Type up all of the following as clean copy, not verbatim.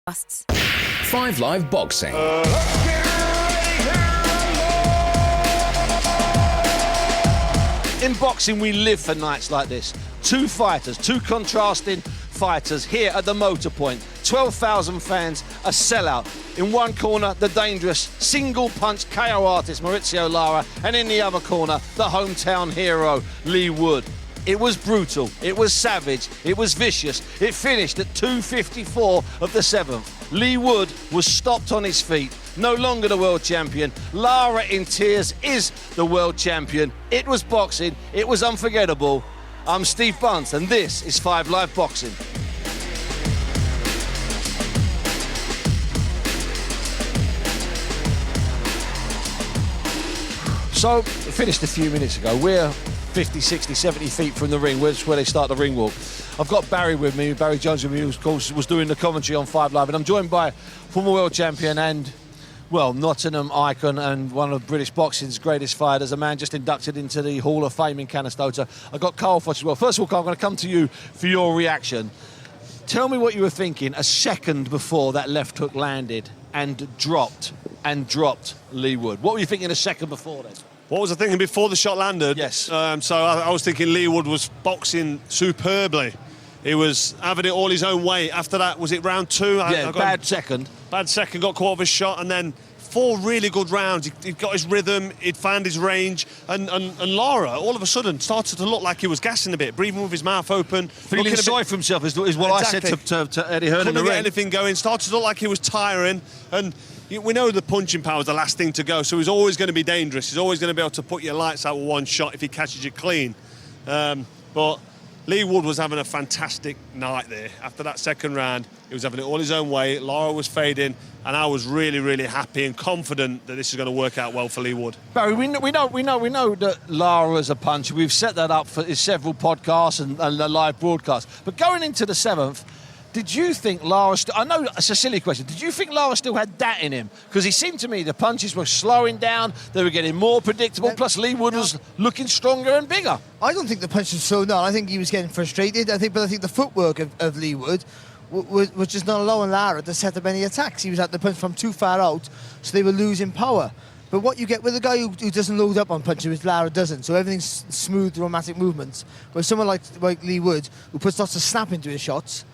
5 Live Boxing. In boxing, we live for nights like this. Two fighters, two contrasting fighters here at the Motor Point. 12,000 fans, a sellout. In one corner, the dangerous single-punch KO artist Mauricio Lara, and in the other corner, the hometown hero Lee Wood. It was brutal, it was savage, it was vicious. It finished at 2:54 of the 7th. Lee Wood was stopped on his feet, no longer the world champion. Lara in tears is the world champion. It was boxing, it was unforgettable. I'm Steve Bunce and this is 5 Live Boxing. So, finished a few minutes ago. We're 50, 60, 70 feet from the ring, where they start the ring walk. I've got Barry with me, Barry Jones with me, who of course was doing the commentary on 5 Live, and I'm joined by former world champion and, well, Nottingham icon and one of British boxing's greatest fighters, a man just inducted into the Hall of Fame in Canastota. I've got Carl Foch as well. First of all, Carl, I'm going to come to you for your reaction. Tell me what you were thinking a second before that left hook landed and dropped Lee Wood. What were you thinking a second before then? What was I thinking before the shot landed? Yes. So I was thinking Lee Wood was boxing superbly. He was having it all his own way. After that, was it round 2? Yeah, bad second. Bad second, got caught off his shot, and then 4 really good rounds. He'd got his rhythm, he'd found his range, and Lara, all of a sudden, started to look like he was gassing a bit, breathing with his mouth open. Feeling sorry for himself is what exactly. I said to Eddie Hearn in the ring. Couldn't get anything going, started to look like he was tiring, and we know the punching power is the last thing to go, so he's always going to be dangerous. He's always going to be able to put your lights out with one shot if he catches you clean. But Lee Wood was having a fantastic night there. After that second round, he was having it all his own way. Lara was fading, and I was really, really happy and confident that this is going to work out well for Lee Wood. Barry, we know that Lara's a puncher. We've set that up for several podcasts and the live broadcast. But going into the 7th, did you think Lara... I know it's a silly question. Did you think Lara still had that in him? Because it seemed to me the punches were slowing down, they were getting more predictable, plus Lee Wood was looking stronger and bigger. I don't think the punches slowed down. I think he was getting frustrated. I think the footwork of Lee Wood was just not allowing Lara to set up any attacks. He was at the punch from too far out, so they were losing power. But what you get with a guy who doesn't load up on punches, which Lara doesn't, so everything's smooth, dramatic movements. Whereas someone like Lee Wood, who puts lots of snap into his shots,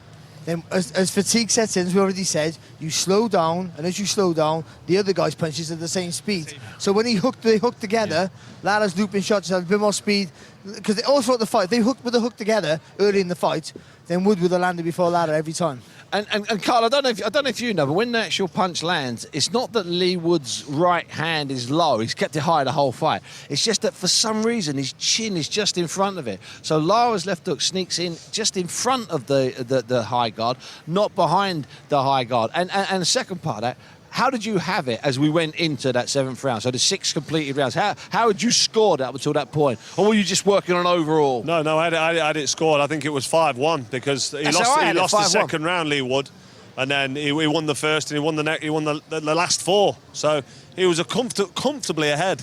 then as fatigue sets in, as we already said, you slow down, and as you slow down, the other guy's punches are the same speed. So when they hook together, Lara's looping shots had a bit more speed, because all throughout the fight, they hooked with the hook together early in the fight, then Wood would have landed before Lara every time. And Carl, I don't know if you know, but when the actual punch lands, it's not that Lee Wood's right hand is low. He's kept it high the whole fight. It's just that for some reason his chin is just in front of it. So Lara's left hook sneaks in just in front of the high guard, not behind the high guard. And the second part of that, how did you have it as we went into that 7th round? So the 6 completed rounds. How had you scored up until that point? Or were you just working on overall? No, I had it scored. I think it was 5-1 because he lost the second round, Lee Wood, and then he won the first and he won the last 4. So he was comfortably ahead.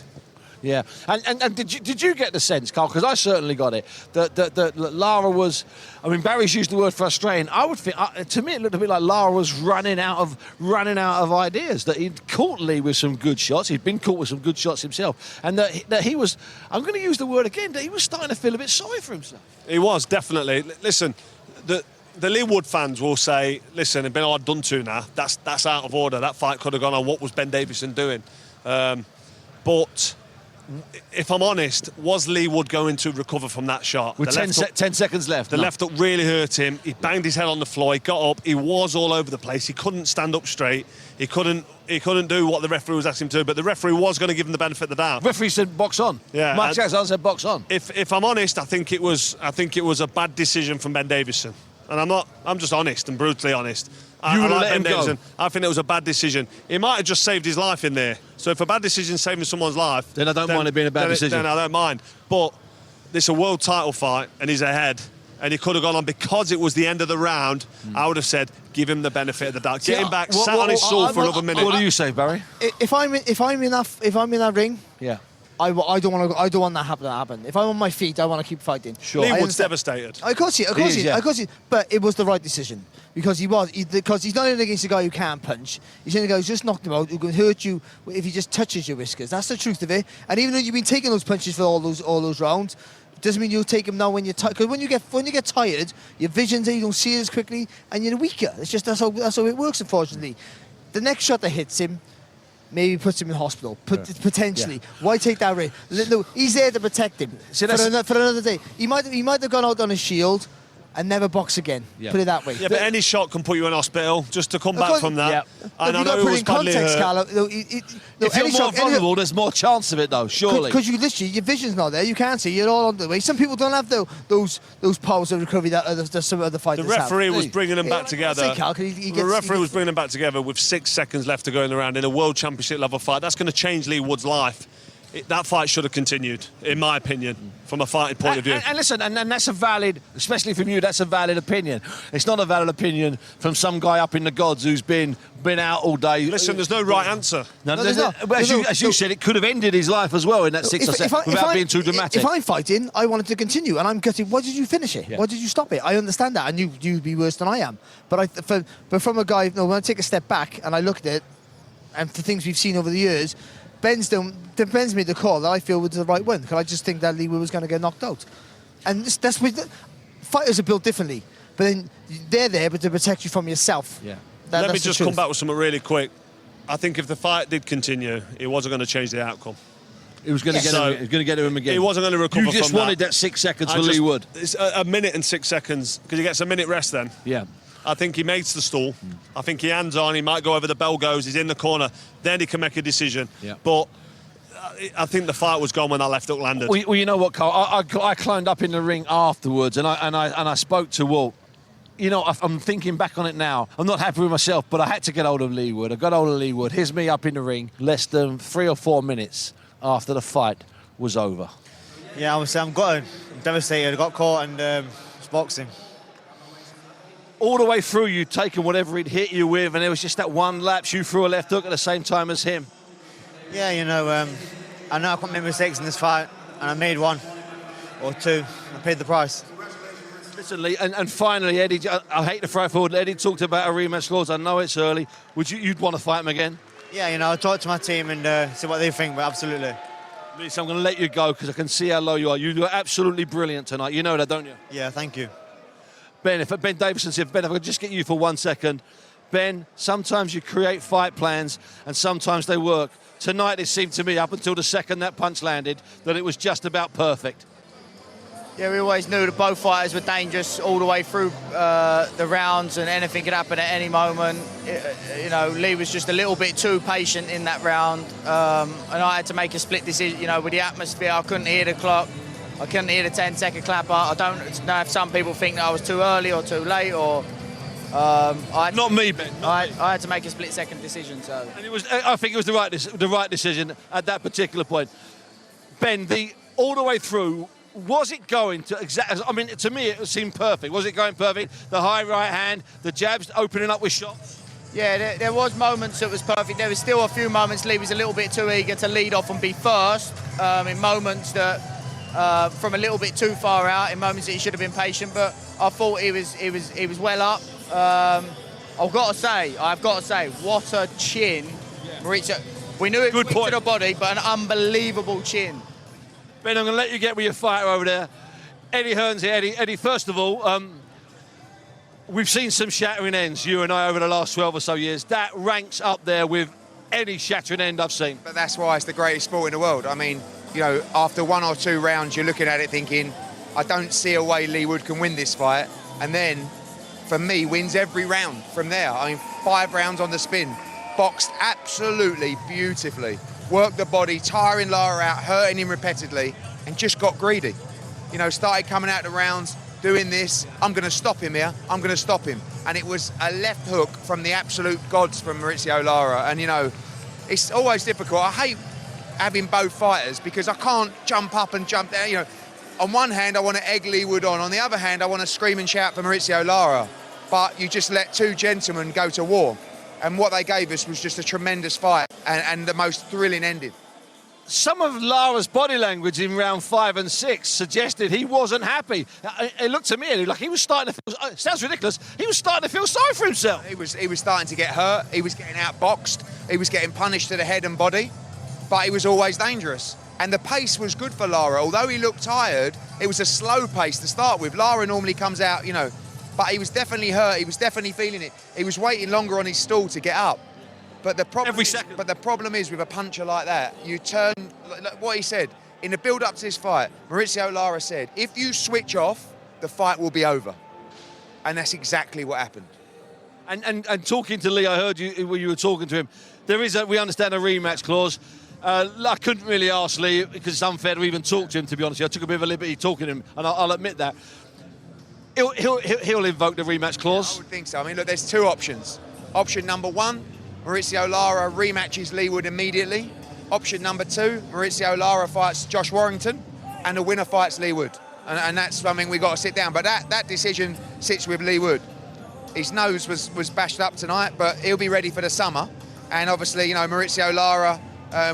Yeah, and did you get the sense, Carl? Because I certainly got it that Lara was. I mean, Barry's used the word frustrating. I would think to me it looked a bit like Lara was running out of ideas. That he'd caught Lee with some good shots. He'd been caught with some good shots himself, and that he was. I'm going to use the word again. That he was starting to feel a bit sorry for himself. He was definitely. Listen, the Lee Wood fans will say, "Listen, it's been hard done to now. That's out of order. That fight could have gone on. What was Ben Davison doing?" But if I'm honest, was Lee Wood going to recover from that shot? With 10 seconds left. The left hook really hurt him. He banged his head on the floor. He got up. He was all over the place. He couldn't stand up straight. He couldn't do what the referee was asking him to do, but the referee was going to give him the benefit of the doubt. The referee said box on. Yeah. Mark Jackson said box on. If I'm honest, I think it was a bad decision from Ben Davison. And I'm just honest and brutally honest. You would have let him go? I think it was a bad decision. He might have just saved his life in there. So if a bad decision is saving someone's life... Then I don't mind it being a bad decision. Then I don't mind. But this is a world title fight and he's ahead. And he could have gone on because it was the end of the round. I would have said, give him the benefit of the doubt. Get him back, sat on his stool for another minute. What do you say, Barry? If I'm in that ring, yeah, I don't want that to happen. If I'm on my feet, I want to keep fighting. Sure. Lee Wood's devastated. Of course he. But it was the right decision because because he's not in against a guy who can't punch. He's in a guy who's just knocked him out, who can hurt you if he just touches your whiskers. That's the truth of it. And even though you've been taking those punches for all those rounds, it doesn't mean you'll take them now when you're tired. Because when you get tired, your vision's there, you don't see it as quickly, and you're weaker. It's just that's how it works, unfortunately. The next shot that hits him maybe puts him in hospital, potentially. Yeah. Why take that risk? No, he's there to protect him for another day. He might have gone out on his shield and never box again. Yeah. Put it that way. Yeah, but any shot can put you in hospital. Just to come back from that. Yeah. And I know it was badly hurt. If you're more vulnerable, there's more chance of it, though. Surely. Because you literally, your vision's not there. You can't see. You're all on the way. Some people don't have those powers of recovery that some other fighters have. The referee was bringing them back together. The referee was bringing them back together with 6 seconds left to go in the round in a World Championship level fight. That's going to change Lee Wood's life. That fight should have continued, in my opinion, from a fighting point of view. And listen, and that's a valid, especially from you, that's a valid opinion. It's not a valid opinion from some guy up in the gods who's been out all day. Listen, there's no right answer. No, there's not. As you said, it could have ended his life as well in that 6 or 7 without being too dramatic. If I'm fighting, I wanted to continue, and I'm gutted. Why did you finish it? Yeah. Why did you stop it? I understand that, and you'd be worse than I am. But from a guy, when I take a step back and I look at it, and for things we've seen over the years, Ben's made the call that I feel was the right one, because I just think that Lee Wood was going to get knocked out. And that's with fighters are built differently, but then they're there but to protect you from yourself. Yeah. Let me just come back with something really quick. I think if the fight did continue, it wasn't going to change the outcome. It was going to get him again. He wasn't going to recover from that. You just wanted that 6 seconds for Lee Wood. It's a minute and 6 seconds, because he gets a minute rest then. Yeah. I think he makes the stall. I think he hands on. He might go over the bell goes. He's in the corner. Then he can make a decision. Yeah. But I think the fight was gone when that left hook landed. Well, you know what, Carl? I climbed up in the ring afterwards, and I spoke to Walt. You know, I'm thinking back on it now. I'm not happy with myself, but I had to get hold of Lee Wood. I got hold of Lee Wood. Here's me up in the ring, less than 3 or 4 minutes after the fight was over. Yeah, I'm gutted. I'm devastated. I got caught and it's boxing. All the way through, you'd taken whatever he'd hit you with, and there was just that one lapse. You threw a left hook at the same time as him. Yeah, you know, I know I can't make mistakes in this fight, and I made 1 or 2. I paid the price. Listen, Lee, and finally, Eddie, I hate to throw forward. Eddie talked about a rematch clause. I know it's early. You'd want to fight him again? Yeah, you know, I'll talk to my team and see what they think, but absolutely. Listen, I'm going to let you go because I can see how low you are. You were absolutely brilliant tonight. You know that, don't you? Yeah, thank you. Ben Davison said, Ben, if I could just get you for 1 second. Ben, sometimes you create fight plans and sometimes they work. Tonight it seemed to me, up until the second that punch landed, that it was just about perfect. Yeah, we always knew that both fighters were dangerous all the way through the rounds, and anything could happen at any moment. You know, Lee was just a little bit too patient in that round, and I had to make a split decision. You know, with the atmosphere, I couldn't hear the clock. I couldn't hear the 10-second clapper. I don't know if some people think that I was too early or too late, or not me, Ben. I had to make a split-second decision. So, and I think it was the right decision at that particular point. Ben, all the way through, was it going to exactly? I mean, to me, it seemed perfect. Was it going perfect? The high right hand, the jabs opening up with shots. Yeah, there was moments that was perfect. There was still a few moments Lee was a little bit too eager to lead off and be first. In moments that. From a little bit too far out, in moments that he should have been patient, but I thought he was well up. I've got to say, what a chin, Mauricio. We knew it was to the body, but an unbelievable chin. Ben, I'm going to let you get with your fighter over there. Eddie Hearn's here. Eddie, first of all, we've seen some shattering ends, you and I, over the last 12 or so years. That ranks up there with any shattering end I've seen. But that's why it's the greatest sport in the world. I mean, you know, after 1 or 2 rounds, you're looking at it thinking, I don't see a way Lee Wood can win this fight. And then, for me, wins every round from there. I mean, 5 rounds on the spin. Boxed absolutely beautifully. Worked the body, tiring Lara out, hurting him repeatedly, and just got greedy. You know, started coming out the rounds, doing this. I'm going to stop him here. I'm going to stop him. And it was a left hook from the absolute gods from Mauricio Lara. And, you know, it's always difficult. I hate having both fighters because I can't jump up and jump down. You know, on one hand, I want to egg Lee Wood on. On the other hand, I want to scream and shout for Mauricio Lara. But you just let 2 gentlemen go to war. And what they gave us was just a tremendous fight and the most thrilling ending. some of Lara's body language in round 5 and 6 suggested he wasn't happy. It looked to me like he was starting to feel, it sounds ridiculous, he was starting to feel sorry for himself. He was starting to get hurt. He was getting outboxed. He was getting punished to the head and body, but he was always dangerous. And the pace was good for Lara. Although he looked tired, it was a slow pace to start with. Lara normally comes out, you know, but he was definitely hurt. He was definitely feeling it. He was waiting longer on his stall to get up. But the problem is with a puncher like that, you turn, like what he said, in the build-up to this fight, Mauricio Lara said, if you switch off, the fight will be over. And that's exactly what happened. And talking to Lee, I heard you when you were talking to him, we understand a rematch clause. I couldn't really ask Lee because it's unfair to even talk to him, to be honest. I took a bit of a liberty talking to him, and I'll admit that. He'll invoke the rematch clause. Yeah, I would think so. I mean, look, there's two options. Option number one, Mauricio Lara rematches Lee Wood immediately. Option number two, Mauricio Lara fights Josh Warrington, and the winner fights Lee Wood. And that's something we've got to sit down. But that decision sits with Lee Wood. His nose was bashed up tonight, but he'll be ready for the summer. And obviously, you know, Mauricio Lara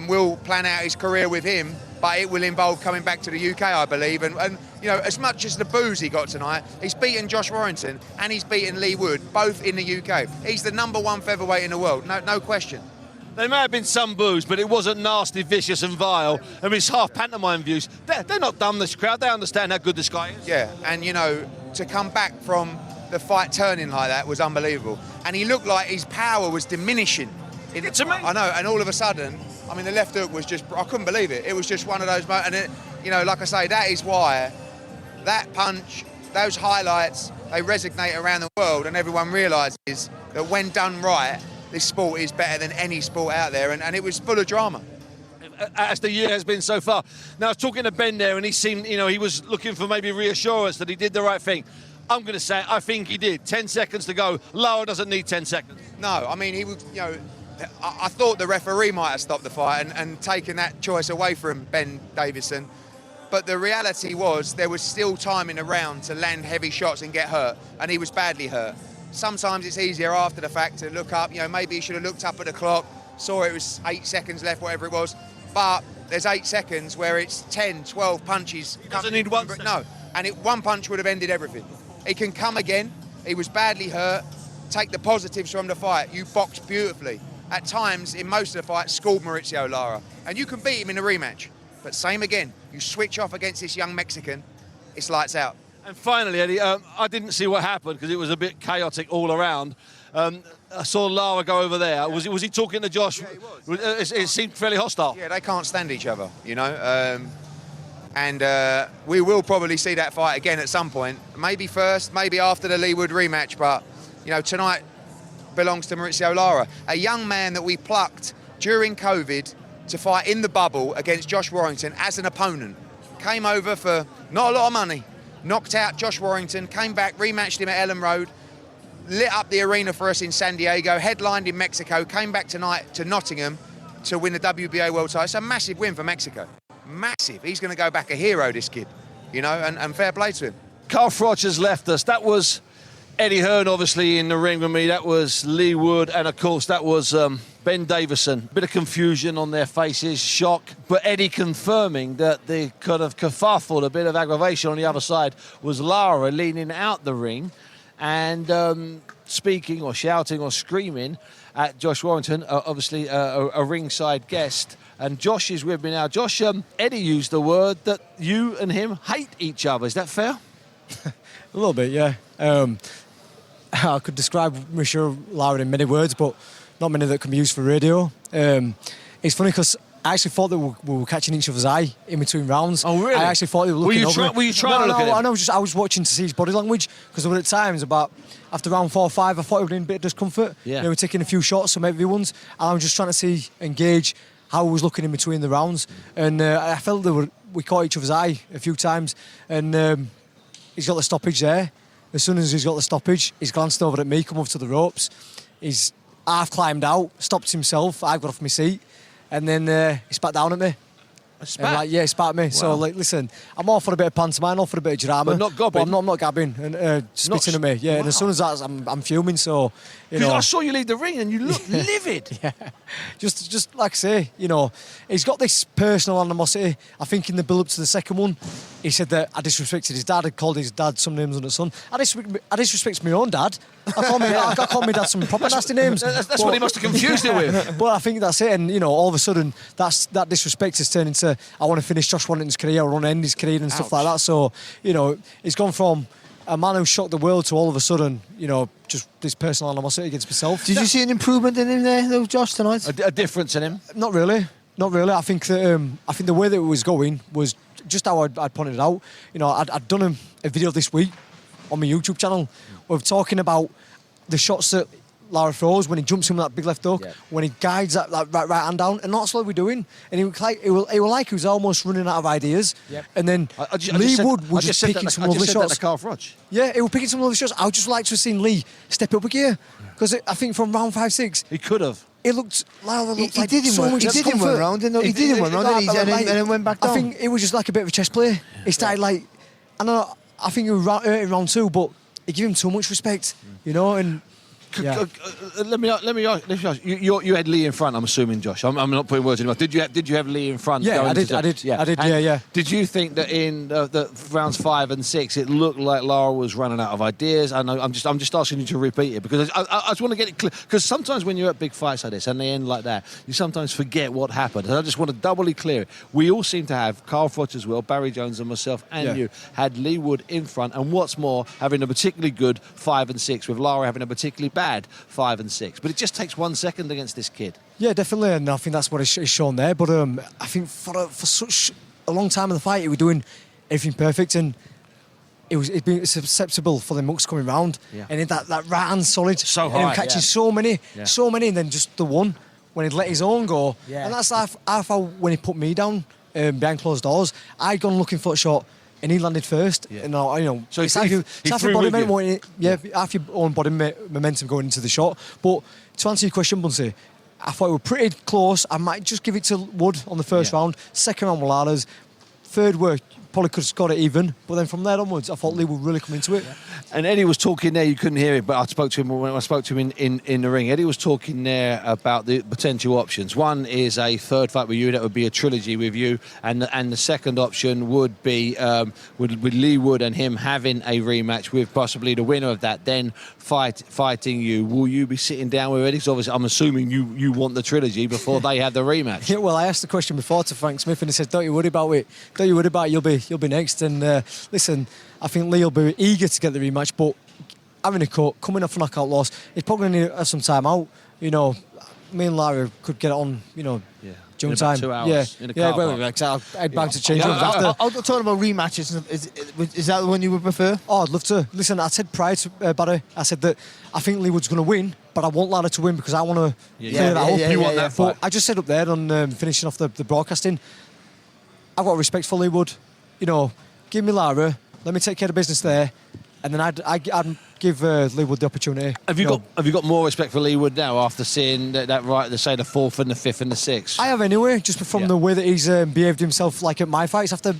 will plan out his career with him, but it will involve coming back to the UK, I believe. And you know, as much as the boos he got tonight, he's beaten Josh Warrington and he's beaten Lee Wood, both in the UK. He's the #1 featherweight in the world, no question. There may have been some boos, but it wasn't nasty, vicious and vile. I mean, it's half pantomime views. They're not dumb, this crowd. They understand how good this guy is. Yeah, and you know, to come back from the fight turning like that was unbelievable. And he looked like his power was diminishing. It's amazing. I know, and all of a sudden, I mean, the left hook was just, I couldn't believe it. It was just one of those moments. And, it, you know, like I say, that is why that punch, those highlights, they resonate around the world and everyone realises that when done right, this sport is better than any sport out there. And it was full of drama. As the year has been so far. Now, I was talking to Ben there and he seemed, you know, he was looking for maybe reassurance that he did the right thing. I'm going to say, I think he did. 10 seconds to go. Lara doesn't need 10 seconds. No, I mean, he was, you know, I thought the referee might have stopped the fight and taken that choice away from Ben Davison. But the reality was there was still time in the round to land heavy shots and get hurt, and he was badly hurt. Sometimes it's easier after the fact to look up, you know, maybe he should have looked up at the clock, saw it was 8 seconds left, whatever it was. But there's 8 seconds where it's 10, 12 punches. He doesn't need one. No, and one punch would have ended everything. He can come again. He was badly hurt. Take the positives from the fight. You boxed beautifully. At times, in most of the fights, schooled Mauricio Lara. And you can beat him in a rematch. But same again, you switch off against this young Mexican, it's lights out. And finally, Eddie, I didn't see what happened because it was a bit chaotic all around. I saw Lara go over there. Was he talking to Josh? Yeah, he was. It seemed fairly hostile. Yeah, they can't stand each other, you know. And we will probably see that fight again at some point. Maybe first, maybe after the Lee Wood rematch. But, you know, tonight belongs to Mauricio Lara, a young man that we plucked during COVID to fight in the bubble against Josh Warrington as an opponent. Came over for not a lot of money, knocked out Josh Warrington, came back, rematched him at Ellen Road, lit up the arena for us in San Diego, headlined in Mexico, came back tonight to Nottingham to win the WBA World title. It's a massive win for Mexico. Massive. He's going to go back a hero, this kid, you know, and fair play to him. Carl Froch has left us. That was Eddie Hearn, obviously, in the ring with me. That was Lee Wood. And, of course, that was Ben Davison. Bit of confusion on their faces, shock. But Eddie confirming that the kind of kerfuffle, a bit of aggravation on the other side, was Lara leaning out the ring and speaking or shouting or screaming at Josh Warrington, obviously a ringside guest. And Josh is with me now. Josh, Eddie used the word that you and him hate each other. Is that fair? A little bit, yeah. I could describe Mauricio Lara in many words, but not many that can be used for radio. It's funny because I actually thought that we were catching each other's eye in between rounds. Oh, really? I actually thought they were looking over. Were you trying to look at him? I was watching to see his body language because there were at times about after round 4 or 5, I thought he was in a bit of discomfort. Yeah. They were taking a few shots, some heavy ones, and I was just trying to engage how he was looking in between the rounds. And I felt we caught each other's eye a few times, and he's got the stoppage there. As soon as he's got the stoppage, he's glanced over at me, come over to the ropes. He's half climbed out, stopped himself. I got off my seat, and then he spat down at me. Spat? And, like, yeah, it spat me. So, like, listen, I'm all for a bit of pantomime, all for a bit of drama. But not gobbing? I'm not gabbing and spitting at me. Yeah, and as soon as that, I'm fuming, so, you know. I saw you leave the ring and you look livid. Yeah, just like I say, you know, he's got this personal animosity. I think in the build-up to the second one, he said that I disrespected his dad. I called his dad some names under the sun. I disrespect my own dad. I call my dad some proper nasty names. That's what he must have confused it with. But I think that's it, and you know, all of a sudden, that disrespect has turned into I want to finish Josh Warrington's career, I want to end his career and stuff like that. So, you know, he's gone from a man who shocked the world to all of a sudden, you know, just this personal animosity against himself. Did you see an improvement in him there, though, Josh, tonight? A difference in him? Not really. I think that the way that it was going was just how I'd pointed it out. You know, I'd done a video this week on my YouTube channel. We're talking about the shots that Lara throws when he jumps in with that big left hook, when he guides that right hand down, and that's what we're doing. And he was almost running out of ideas. Yep. And then Lee Wood was just picking some lovely shots. Yeah, he was picking some lovely shots. I would just like to have seen Lee step up a gear, because I think from round 5-6 he could have. It looked. Lara looked like did him so one, much he did him one round, didn't he? He did him one round, and then went back down. I think it was just like a bit of a chess play. He started like, I think he was in round 2, but he gave him too much respect, you know, and. Yeah. Let me ask you. You had Lee in front, I'm assuming, Josh. I'm not putting words in your mouth. Did you have Lee in front? Yeah, I did. Yeah. Did you think that in the rounds 5 and 6 it looked like Lara was running out of ideas? I know. I'm just asking you to repeat it, because I just want to get it clear. Because sometimes when you're at big fights like this and they end like that, you sometimes forget what happened. And I just want to doubly clear it. We all seem to have, Carl Froch as well, Barry Jones and myself and you had Lee Wood in front, and what's more, having a particularly good 5 and 6, with Lara having a particularly bad 5 and 6. But it just takes 1 second against this kid. Yeah, definitely, and I think that's what is shown there. But I think for such a long time in the fight, he was doing everything perfect, and it'd been susceptible for the mucks coming round. Yeah. And that right hand solid, so high, and he catching so many, and then just the one when he'd let his own go. Yeah. And that's half how when he put me down behind closed doors, I'd gone looking for a shot. And he landed first. Yeah. And, you know, so it's half your body half your own body momentum going into the shot. But to answer your question, Bunsey, I thought we were pretty close. I might just give it to Wood on the first round. Second round, Lara's. Third, probably could have scored it even. But then from there onwards, I thought Lee would really come into it. Yeah. And Eddie was talking there, you couldn't hear it, but I spoke to him when I spoke to him in the ring. Eddie was talking there about the potential options. One is a third fight with you, that would be a trilogy with you, and the second option would be with Lee Wood and him having a rematch with possibly the winner of that, then fighting you. Will you be sitting down with Eddie? Because obviously I'm assuming you want the trilogy before they have the rematch. Yeah, well, I asked the question before to Frank Smith, and he said, don't you worry about it. Don't you worry about it, you'll be next. And listen, I think Lee will be eager to get the rematch, but having a cut, coming off a knockout loss, he's probably going to have some time out. You know, me and Lara could get it on, you know, June time. 2 hours. I'll head back to change rooms after. I'll talk about rematches. Is that the one you would prefer? Oh, I'd love to. Listen, I said prior to Barry, I said that I think Lee Wood's going to win, but I want Lara to win because I want to clear that up. You want that fight. But I just said up there on finishing off the broadcasting, I've got respect for Lee Wood. You know, give me Lara, let me take care of business there, and then I'd give Lee Wood the opportunity. Have you got more respect for Lee Wood now after seeing that right, the 4th and the 5th and the 6th? I have anyway, just from the way that he's behaved himself, like at my fights after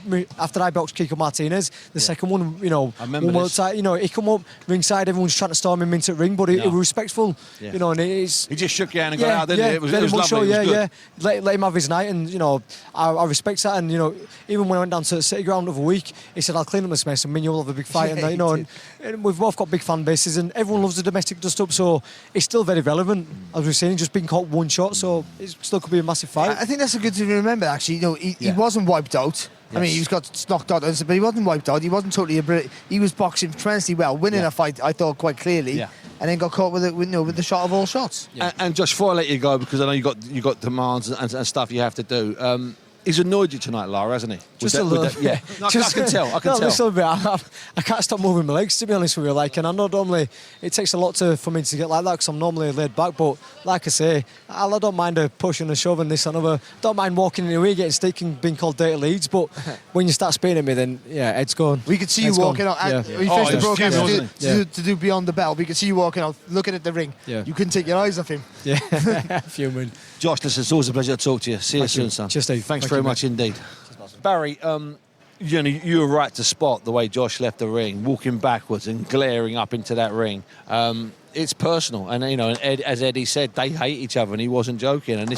I boxed Kiko Martinez, the second one, you know, I remember this. You know, he come up ringside, everyone's trying to storm him into the ring, but he was respectful, you know, and he just shook your hand and got out, didn't he? It was lovely. Show, it was good. Let him have his night, and you know, I respect that, and you know, even when I went down to the City Ground the other week, he said, "I'll clean up this mess, and me and you'll have a big fight," and you know, and we've both got big fan bases, and everyone loves the domestic dust-up, so it's still very relevant, as we've seen, just being caught one shot, so it still could be a massive fight. I think that's a good thing to remember, actually. You know, he wasn't wiped out. Yes. I mean, he got knocked out, but he wasn't wiped out. He wasn't totally he was boxing tremendously well, winning a fight, I thought, quite clearly, and then got caught with the shot of all shots. Yeah. And Josh, before I let you go, because I know you got demands and stuff you have to do. He's annoyed you tonight, Lara, hasn't he? Just a little. Yeah. No, I can tell. Listen a bit. I can't stop moving my legs, to be honest with you. Like, and I know normally it takes a lot for me to get like that because I'm normally laid back. But like I say, I don't mind a push and a shove and this and other. Don't mind walking in the way, getting stick and being called dirty leads. But when you start spitting at me, then head's gone. We could see you walking out. We finished the broadcast to do Beyond the Bell. We could see you walking out, looking at the ring. Yeah. You couldn't take your eyes off him. Yeah, fuming. Josh, listen, it's always a pleasure to talk to you. See you soon, son. Cheers, Steve. Thanks. very much indeed. Barry, you were right to spot the way Josh left the ring, walking backwards and glaring up into that ring. It's personal, and as Eddie said, they hate each other, and he wasn't joking. And it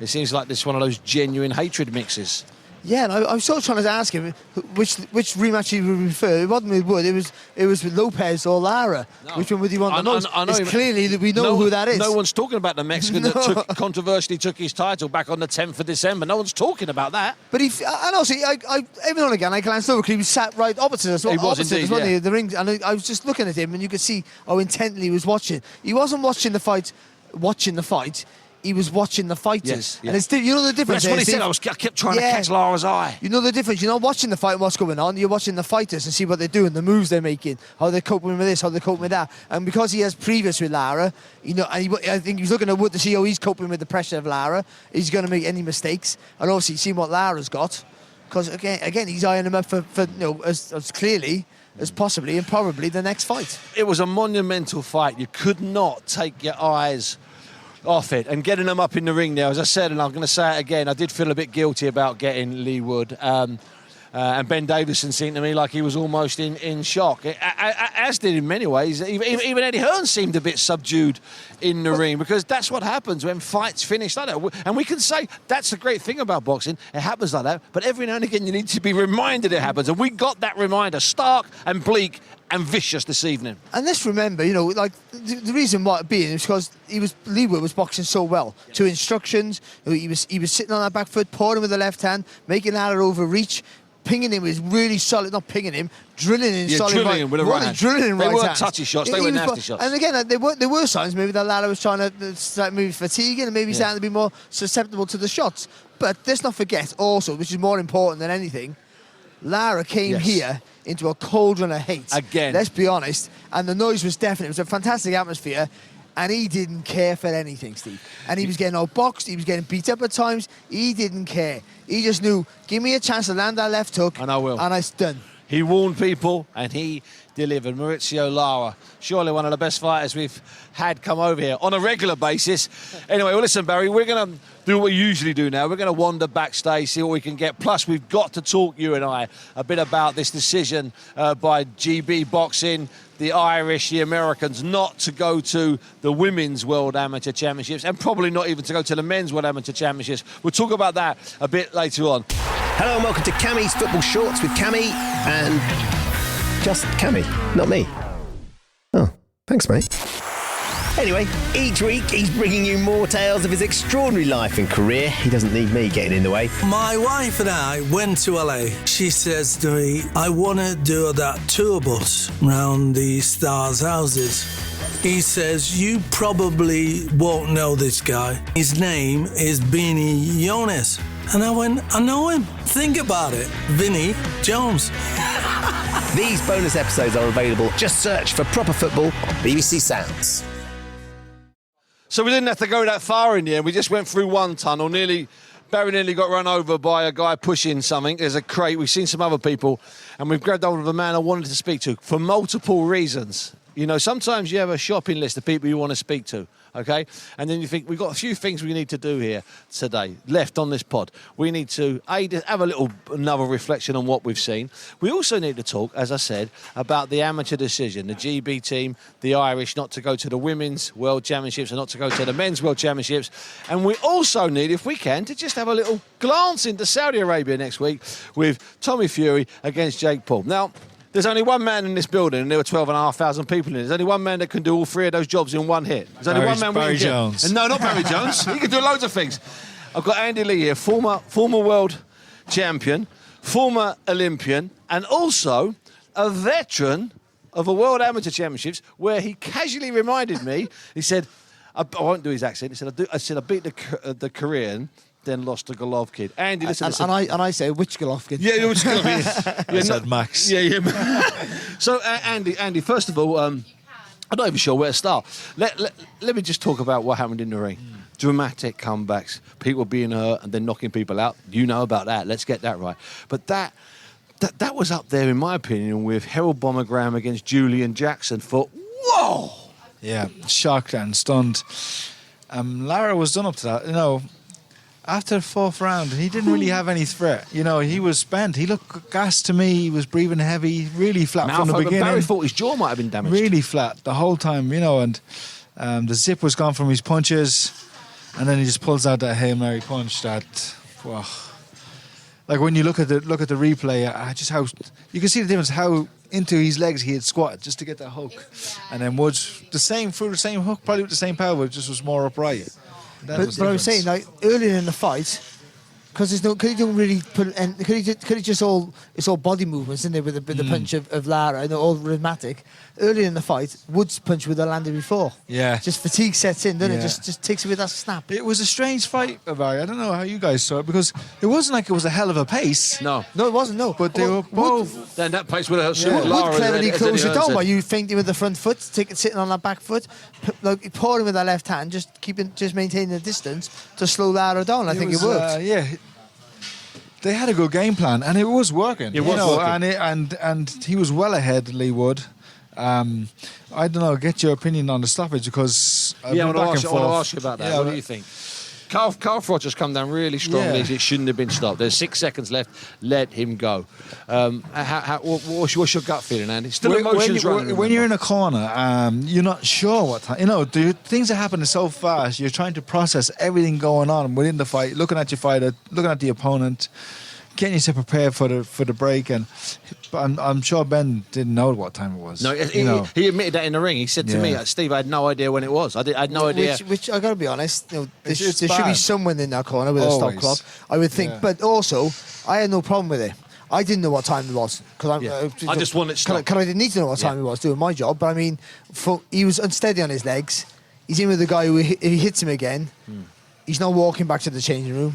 seems like this is one of those genuine hatred mixes. Yeah, and I was sort of trying to ask him which rematch he would refer. It wasn't with Wood. It was with Lopez or Lara. No. Which one would he want the most? I know it's clearly that we know who that is. No one's talking about the Mexican that controversially took his title back on the 10th of December. No one's talking about that. But and also, every now and again I glanced over because he was sat right opposite us. He was indeed, yeah. The ring, and I was just looking at him, and you could see how intently he was watching. He wasn't watching the fight. He was watching the fighters. Yes. And it's, you know the difference. That's what he said. I kept trying to catch Lara's eye. You know the difference. You're not watching the fight and what's going on. You're watching the fighters and see what they're doing, the moves they're making, how they're coping with this, how they're coping with that. And because he has previous with Lara, I think he's looking at Wood to see how he's coping with the pressure of Lara. He's going to make any mistakes. And obviously see what Lara's got. Because again, he's eyeing him up for as clearly as possibly and probably the next fight. It was a monumental fight. You could not take your eyes off it, and getting them up in the ring now, as I said, and I'm going to say it again, I did feel a bit guilty about getting Lee Wood, and Ben Davison seemed to me like he was almost in shock, as did in many ways. Even Eddie Hearn seemed a bit subdued in the ring, because that's what happens when fights finish like that. And we can say that's the great thing about boxing, it happens like that, but every now and again you need to be reminded it happens, and we got that reminder stark and bleak and vicious this evening. And let's remember, the reason why it being is because Lee Wood was boxing so well. Yes. To instructions, he was sitting on that back foot, pouring with the left hand, making Lara overreach, pinging him with really solid, not pinging him, drilling in solid drilling right. Him with a right hand. Drilling in right They weren't hands. touchy shots, they were nasty shots. And again, there were signs maybe that Lara was trying to start maybe fatiguing and maybe starting to be more susceptible to the shots. But let's not forget also, which is more important than anything, Lara came here into a cauldron of hate. Again. Let's be honest. And the noise was definite. It was a fantastic atmosphere. And he didn't care for anything, Steve. And he was getting outboxed. He was getting beat up at times. He didn't care. He just knew, give me a chance to land that left hook. And I will. And it's done. He warned people, and he delivered. Mauricio Lara, surely one of the best fighters we've had come over here on a regular basis. Anyway, well, listen, Barry, we're going to do what we usually do now. We're going to wander backstage, see what we can get. Plus, we've got to talk, you and I, a bit about this decision by GB Boxing, the Irish, the Americans, not to go to the Women's World Amateur Championships, and probably not even to go to the Men's World Amateur Championships. We'll talk about that a bit later on. Hello and welcome to Cammy's Football Shorts with Cammy and just Cammy, not me. Oh, thanks, mate. Anyway, each week he's bringing you more tales of his extraordinary life and career. He doesn't need me getting in the way. My wife and I went to LA. She says to me, I want to do that tour bus round the stars' houses. He says, you probably won't know this guy. His name is Vinnie Jones. And I went, I know him. Think about it. Vinnie Jones. These bonus episodes are available. Just search for Proper Football on BBC Sounds. So we didn't have to go that far in the end. We just went through one tunnel. Barry nearly got run over by a guy pushing something. There's a crate. We've seen some other people. And we've grabbed hold of a man I wanted to speak to for multiple reasons. Sometimes you have a shopping list of people you want to speak to, okay? And then you think, we've got a few things we need to do here today, left on this pod. We need to have another reflection on what we've seen. We also need to talk, as I said, about the amateur decision, the GB team, the Irish, not to go to the Women's World Championships and not to go to the Men's World Championships. And we also need, if we can, to just have a little glance into Saudi Arabia next week with Tommy Fury against Jake Paul. Now, there's only one man in this building, and there were 12,500 people in it. There's only one man that can do all three of those jobs in one hit. There's only one man. Barry Jones. And no, not Barry Jones. He can do loads of things. I've got Andy Lee here, former world champion, former Olympian, and also a veteran of a World Amateur Championships, where he casually reminded me. He said, "I won't do his accent." He said, "I beat the Korean." Then lost to Golovkin. Andy, listen. And I say, which Golovkin? Yeah, which Golovkin? I said Max. Yeah. So, Andy, first of all, I'm not even sure where to start. Let me just talk about what happened in the ring. Dramatic comebacks, people being hurt and then knocking people out. You know about that. Let's get that right. But that was up there, in my opinion, with Harold Bombergram against Julian Jackson for, whoa! Yeah, shocked and stunned. Lara was done up to that. after the fourth round, he didn't really have any threat. You know, he was spent. He looked gassed to me. He was breathing heavy, really flat Mouth from the open. beginning. Barry thought his jaw might have been damaged. Really flat the whole time, you know, and the zip was gone from his punches, and then he just pulls out that Hail Mary punch that, wow. Like when you look at the replay, just how you can see the difference how into his legs he had squatted just to get that hook, and then Woods through the same hook, probably with the same power, but just was more upright. But I was saying, like earlier in the fight, because he don't really put, and could he just it's all body movements, isn't it, with the punch of Lara, and all rhythmic. Earlier in the fight, Woods' punch would have landed before. Yeah. Just fatigue sets in, doesn't it? Just takes away that snap. It was a strange fight, Barry. I don't know how you guys saw it, because it wasn't like it was a hell of a pace. No, it wasn't. No, but they were both. Then that pace would have suited Wood Lara. cleverly closed it down by you. you feinting with the front foot, sitting on that back foot, like pouring with that left hand, just maintaining the distance to slow Lara down. I think it worked. They had a good game plan, and it was working. It was working. And he was well ahead, Lee Wood. I don't know. Get your opinion on the stoppage, because I want to ask you about that. What do you think? Carl Froch has come down really strongly. It shouldn't have been stopped. There's 6 seconds left. Let him go. What's your gut feeling, Andy? Still emotions running. When you're in a corner, you're not sure what time. You know, things are happening so fast. You're trying to process everything going on within the fight, looking at your fighter, looking at the opponent, getting yourself prepared for the break. And I'm sure Ben didn't know what time it was. No, he admitted that in the ring. He said to me, Steve, I had no idea when it was. I had no idea. Which I got to be honest, there should be someone in that corner with a stop clock, I would think. But also, I had no problem with it. I didn't know what time it was, because I just wanted to stop. I didn't need to know what time it was doing my job. But I mean, he was unsteady on his legs. He's in with the guy who, if he hits him again, he's not walking back to the changing room.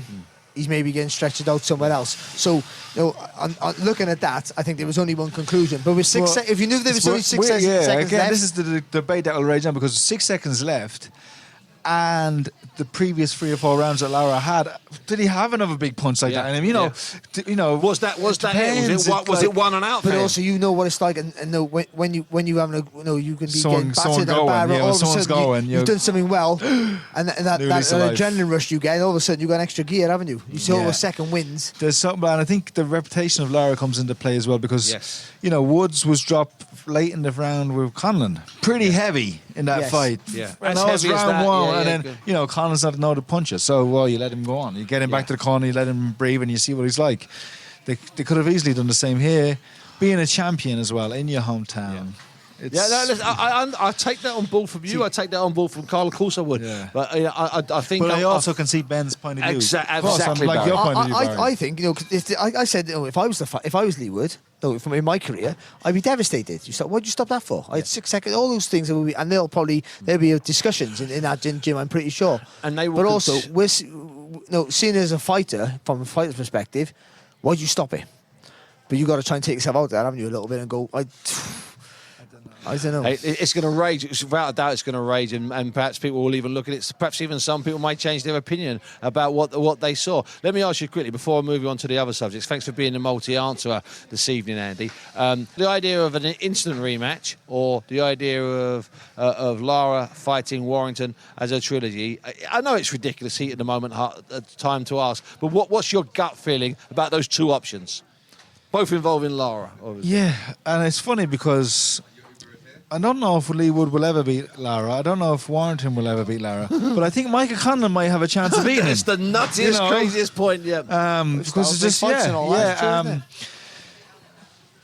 He's maybe getting stretched out somewhere else. So, on looking at that, I think there was only one conclusion. But with if you knew there was only 6 seconds left, this is the debate that will rage on, because 6 seconds left, and the previous 3 or 4 rounds that Lara had, did he have another big punch like that? And was that it? Was it one and out? But also, you know what it's like, and when you having you can be getting battered at a bar, all of a sudden you've done something well, and that adrenaline rush you get, and all of a sudden you got an extra gear, haven't you? You saw those second wins. There's something, and I think the reputation of Lara comes into play as well, because Woods was dropped late in the round with Conlon, pretty heavy in that fight. And that was round one, and then Conlon's not know the puncher, so you let him go on. You get him back to the corner, you let him breathe, and you see what he's like. They could have easily done the same here, being a champion as well in your hometown. I take that on board from you. I take that on board from Carl. Of course I would. Yeah. But I think. But I also can see Ben's point of view. Exactly. Like your point of view, I think I said if I was Lee Wood, in my career, I'd be devastated. Why'd you stop that for? I had 6 seconds. All those things and there'll be discussions in that gym. I'm pretty sure. And they will. But also, seeing as a fighter, from a fighter's perspective, why'd you stop it? But you got to try and take yourself out there, haven't you, a little bit, and go. I don't know. It's going to rage. Without a doubt, it's going to rage, and perhaps people will even look at it. Perhaps even some people might change their opinion about what they saw. Let me ask you quickly before I move on to the other subjects. Thanks for being the multi-answerer this evening, Andy. The idea of an instant rematch, or the idea of Lara fighting Warrington as a trilogy. I know it's ridiculous heat at the moment, time to ask, but what's your gut feeling about those two options, both involving Lara? Obviously. Yeah, and it's funny because I don't know if Lee Wood will ever beat Lara. I don't know if Warrington will ever beat Lara. But I think Michael Conlon might have a chance of beating him. It's the nuttiest, craziest point, because it's just,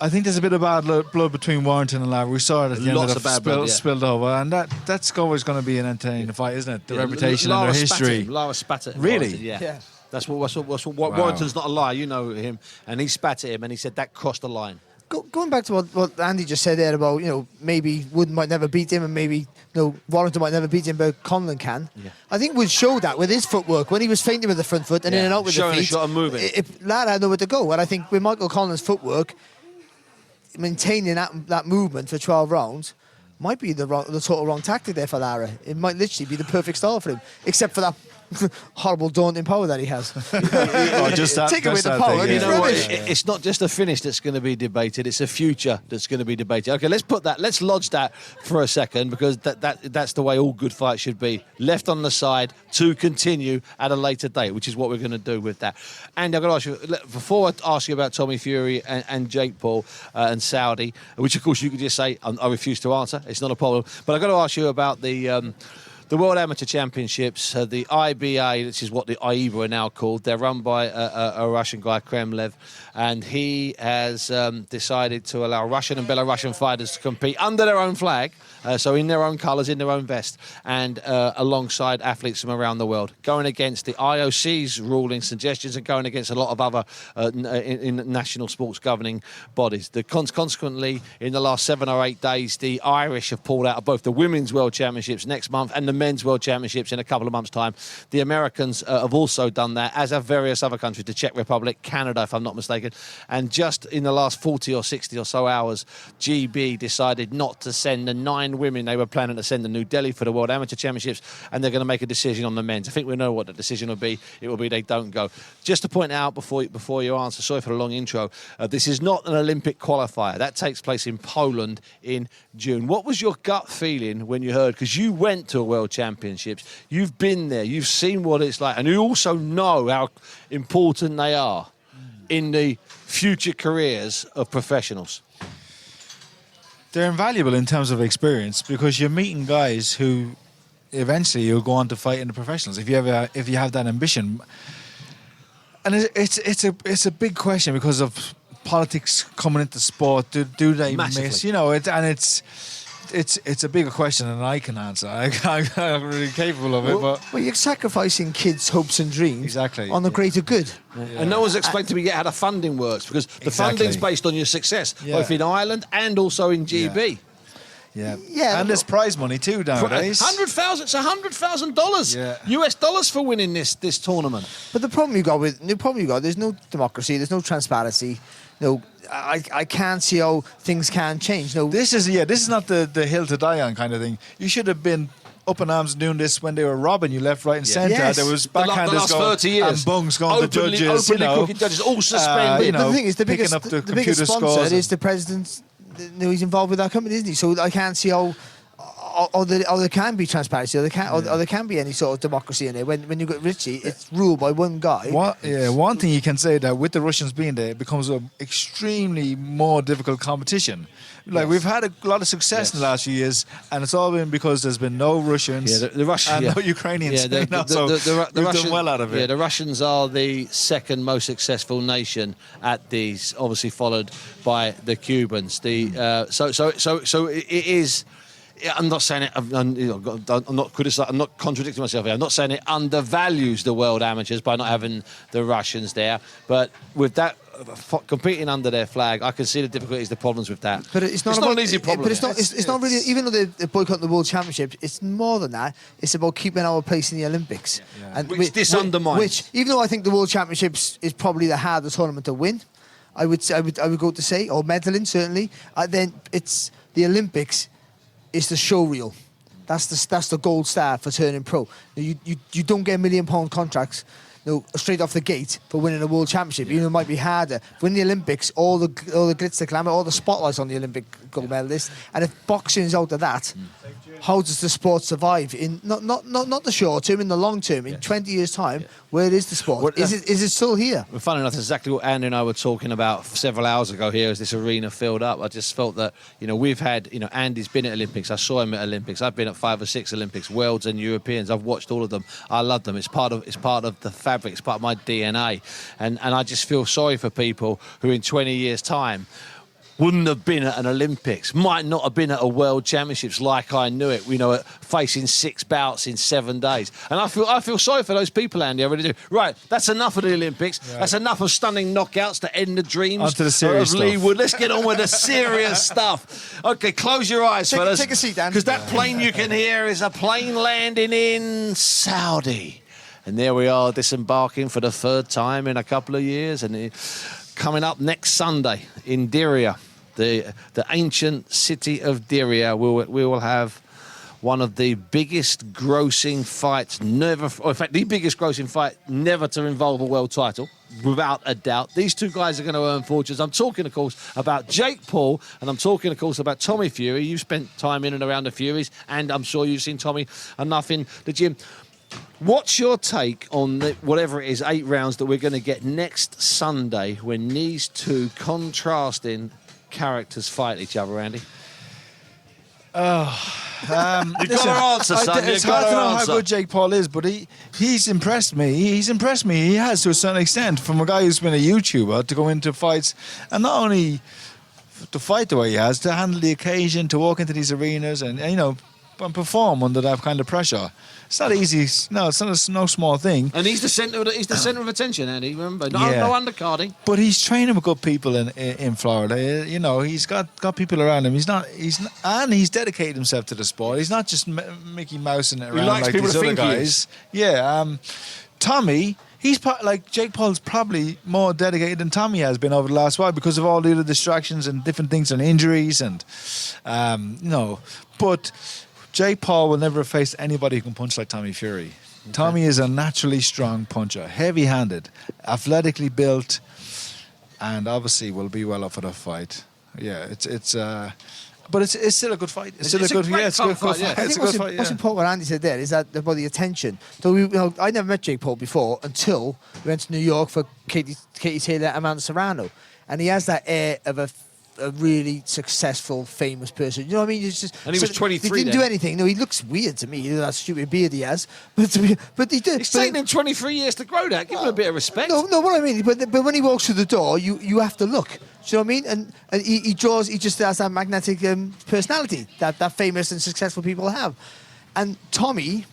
I think there's a bit of bad blood between Warrington and Lara. We saw it at the end of the spilled over. And that's always going to be an entertaining fight, isn't it? The reputation and their history. Lara spat at him. Really? Yeah. That's what Warrington's not a liar. You know him. And he spat at him and he said that crossed the line. Going back to what Andy just said there about, maybe Wood might never beat him and maybe Warrington might never beat him, but Conlon can. Yeah. I think Wood showed that with his footwork when he was feinting with the front foot and in and out with the feet. Showing a shot and moving. Lara had nowhere to go. And I think with Michael Conlon's footwork, maintaining that movement for 12 rounds, might be the total wrong tactic there for Lara. It might literally be the perfect style for him, except for that horrible daunting power that he has. Take away the power. You know what? It's not just a finish that's going to be debated; it's a future that's going to be debated. Okay, let's lodge that for a second, because that's the way all good fights should be. Left on the side to continue at a later date, which is what we're going to do with that. And I've got to ask you, before I ask you about Tommy Fury and Jake Paul and Saudi, which of course you could just say I refuse to answer. It's not a problem. But I've got to ask you about the World Amateur Championships, the IBA, which is what the AIBA are now called. They're run by a Russian guy, Kremlev, and he has decided to allow Russian and Belarusian fighters to compete under their own flag, so in their own colours, in their own vest, and alongside athletes from around the world, going against the IOC's ruling suggestions and going against a lot of other in national sports governing bodies. Consequently, in the last 7 or 8 days, the Irish have pulled out of both the Women's World Championships next month and the Men's World Championships in a couple of months' time. The Americans have also done that, as have various other countries, the Czech Republic, Canada, if I'm not mistaken. And just in the last 40 or 60 or so hours, GB decided not to send the 9 women they were planning to send to New Delhi for the World Amateur Championships, and they're going to make a decision on the men's. I think we know what the decision will be. It will be they don't go. Just to point out before you answer, sorry for the long intro, this is not an Olympic qualifier. That takes place in Poland in June. What was your gut feeling when you heard, because you went to a World Championships, you've been there, you've seen what it's like, and you also know how important they are in the future careers of professionals? They're invaluable in terms of experience, because you're meeting guys who eventually you'll go on to fight in the professionals if you have that ambition. And it's a big question because of politics coming into sport. Do they Massively. miss? It's a bigger question than I can answer. I'm not really capable of it. Well, you're sacrificing kids' hopes and dreams on the greater good. And no one's explained to me yet how the funding works, because the funding's based on your success, both in Ireland and also in GB. Yeah, and there's prize money too nowadays. $100,000 US dollars for winning this tournament. But the problem you got, there's no democracy, there's no transparency. I can't see how things can change. No, this is not the hill to die on kind of thing. You should have been up in arms doing this when they were robbing you left, right, and centre. Yes. There was backhanders backhanders going 30 years. And bungs going to judges. Openly cooking judges, all suspended. But the thing is, the biggest sponsor is the the president. He's involved with that company, isn't he? So I can't see how there can be transparency, or there can be any sort of democracy in it. When you got Richie, it's ruled by one guy. One thing you can say that with the Russians being there, it becomes an extremely more difficult competition. We've had a lot of success in the last few years, and it's all been because there's been no Russians and no Ukrainians. The we've done well out of it. Yeah, the Russians are the second most successful nation at these, obviously followed by the Cubans. So it is. I'm not saying it. I'm not criticizing. I'm not contradicting myself here. I'm not saying it undervalues the world amateurs by not having the Russians there. But with that competing under their flag, I can see the difficulties, the problems with that. But it's not an easy problem. But it's not really. Even though they're boycotting the World Championships, it's more than that. It's about keeping our place in the Olympics. And this undermines. Which, even though I think the World Championships is probably the hardest tournament to win, I would go to say, or medaling certainly. Then it's the Olympics. Is the show reel. That's the gold star for turning pro. You don't get £1 million contracts straight off the gate for winning a world championship. Even though it might be harder. Win the Olympics, all the glitz, the glamour, all the spotlights on the Olympic gold medalist. And if boxing's out of that, how does the sport survive in not the short term, in the long term, in 20 years' time? Where is the sport? Is it still here? Well, funny enough, that's exactly what Andy and I were talking about several hours ago here as this arena filled up. I just felt that, we've had, Andy's been at Olympics. I saw him at Olympics. I've been at 5 or 6 Olympics, Worlds and Europeans. I've watched all of them. I love them. It's part of the fabric. It's part of my DNA. And I just feel sorry for people who in 20 years' time wouldn't have been at an Olympics, might not have been at a World Championships like I knew it, facing 6 bouts in 7 days. And I feel sorry for those people, Andy, I really do. Right, that's enough of the Olympics. Right. That's enough of stunning knockouts to end the dreams onto the serious of Lee Wood. Let's get on with the serious stuff. Okay, close your eyes, fellas. Take a seat, Dan. Because that plane you can hear is a plane landing in Saudi. And there we are, disembarking for the 3rd time in a couple of years. And coming up next Sunday in Diriyah. the ancient city of Diriyah. We will have one of the biggest grossing fights never, or in fact, the biggest grossing fight never to involve a world title, without a doubt. These two guys are going to earn fortunes. I'm talking, of course, about Jake Paul, and I'm talking, of course, about Tommy Fury. You've spent time in and around the Furies, and I'm sure you've seen Tommy enough in the gym. What's your take on whatever it is, 8 rounds that we're going to get next Sunday when these two contrasting characters fight each other, Andy? You've got to answer, son. It's hard to know how good Jake Paul is, but he's impressed me. He's impressed me. He has, to a certain extent, from a guy who's been a YouTuber to go into fights, and not only to fight the way he has, to handle the occasion, to walk into these arenas and and perform under that kind of pressure. It's not easy. No, it's no small thing. And he's the centre of attention, Andy. Remember, no undercarding. But he's training with good people in Florida. He's got people around him. And he's dedicated himself to the sport. He's not just Mickey Mousing it around like these other guys. Yeah. Tommy, like Jake Paul's probably more dedicated than Tommy has been over the last while because of all the other distractions and different things and injuries and but Jake Paul will never face anybody who can punch like Tommy Fury. Okay. Tommy is a naturally strong puncher, heavy-handed, athletically built, and obviously will be well up for the fight. Yeah, but it's still a good fight. It's still a good fight. I think what's important what Andy said there is that about the attention. So I never met Jake Paul before until we went to New York for Katie Taylor and Amanda Serrano, and he has that air of a really successful, famous person. You know what I mean? It's just, and he was 23 He didn't do anything. No, he looks weird to me. That stupid beard he has. But he did. It's taken him 23 years to grow that. Give him a bit of respect. No, what I mean, but when he walks through the door, you have to look. Do you know what I mean? And he just has that magnetic personality that famous and successful people have. And Tommy,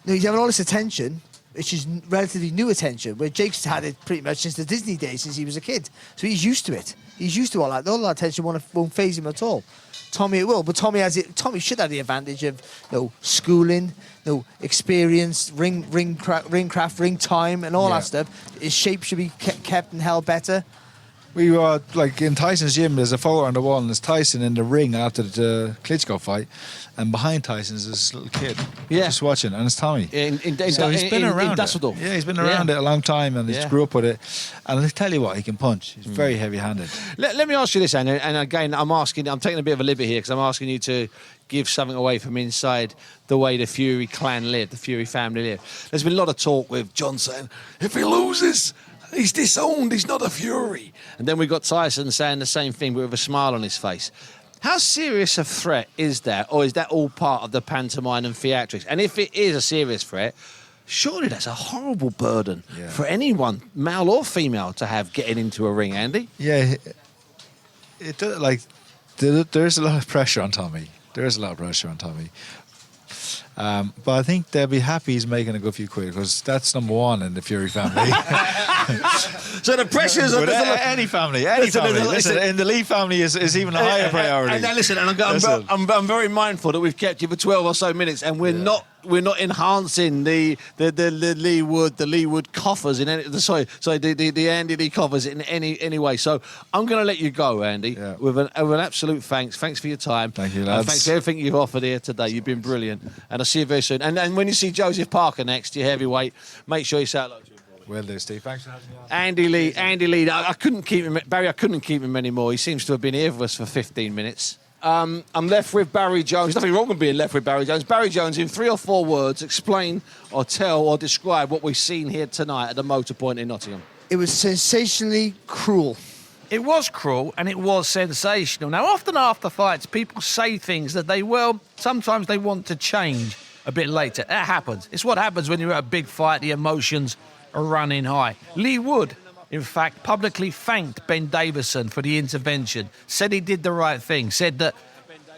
he's having all this attention, which is relatively new attention, where Jake's had it pretty much since the Disney days, since he was a kid. So he's used to it. He's used to all that. All that attention won't faze him at all. Tommy, it will. But Tommy should have the advantage of schooling, experience, ring craft, ring time, and all that stuff. His shape should be kept and held better. We were in Tyson's gym. There's a photo on the wall, and there's Tyson in the ring after the Klitschko fight, and behind Tyson's this little kid, just watching, and it's Tommy. So he's been around Dusseldorf. Yeah, he's been around it a long time, and he's grew up with it. And I'll tell you what, he can punch. He's very heavy-handed. Let me ask you this, Andy, and again, I'm taking a bit of a liberty here because I'm asking you to give something away from inside the way the Fury clan lived, the Fury family lived. There's been a lot of talk with John saying, if he loses, he's disowned, he's not a Fury. And then we got Tyson saying the same thing but with a smile on his face. How serious a threat is that, or is that all part of the pantomime and theatrics? And if it is a serious threat, surely that's a horrible burden for anyone, male or female, to have getting into a ring, Andy. Yeah, there's a lot of pressure on Tommy. But I think they'll be happy he's making a good few quid because that's number one in the Fury family. So the pressures of any family. Listen, in the Lee family is even a higher priority. And listen, I'm very mindful that we've kept you for 12 or so minutes, and we're not enhancing the Leewood coffers in any. The Andy Lee coffers in any way. So I'm going to let you go, Andy, with an absolute thanks. Thanks for your time. Thank you, lads. Thanks for everything you've offered here today. You've been brilliant, and I'll see you very soon. And when you see Joseph Parker next, your heavyweight, make sure you say hello to him. Well do, Steve. Thanks for having me on. Andy Lee. I couldn't keep him, Barry. I couldn't keep him anymore. He seems to have been here with us for 15 minutes. I'm left with Barry Jones. Nothing wrong with being left with Barry Jones. Barry Jones, in 3 or 4 words, explain or tell or describe what we've seen here tonight at the Motor Point in Nottingham. It was sensationally cruel. It was cruel and it was sensational. Now, often after fights, people say things that sometimes they want to change a bit later. That happens. It's what happens when you're at a big fight. The emotions are running high. Lee Wood, in fact, publicly thanked Ben Davison for the intervention, said he did the right thing, said that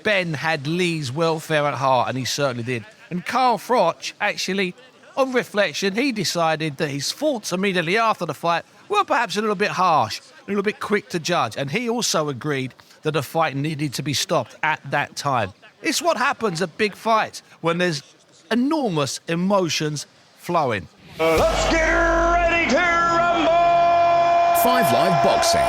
Ben had Lee's welfare at heart, and he certainly did. And Carl Froch, actually, on reflection, he decided that his thoughts immediately after the fight were perhaps a little bit harsh, a little bit quick to judge, and he also agreed that the fight needed to be stopped at that time. It's what happens at big fights when there's enormous emotions flowing. Let's get ready to rumble! 5 Live Boxing.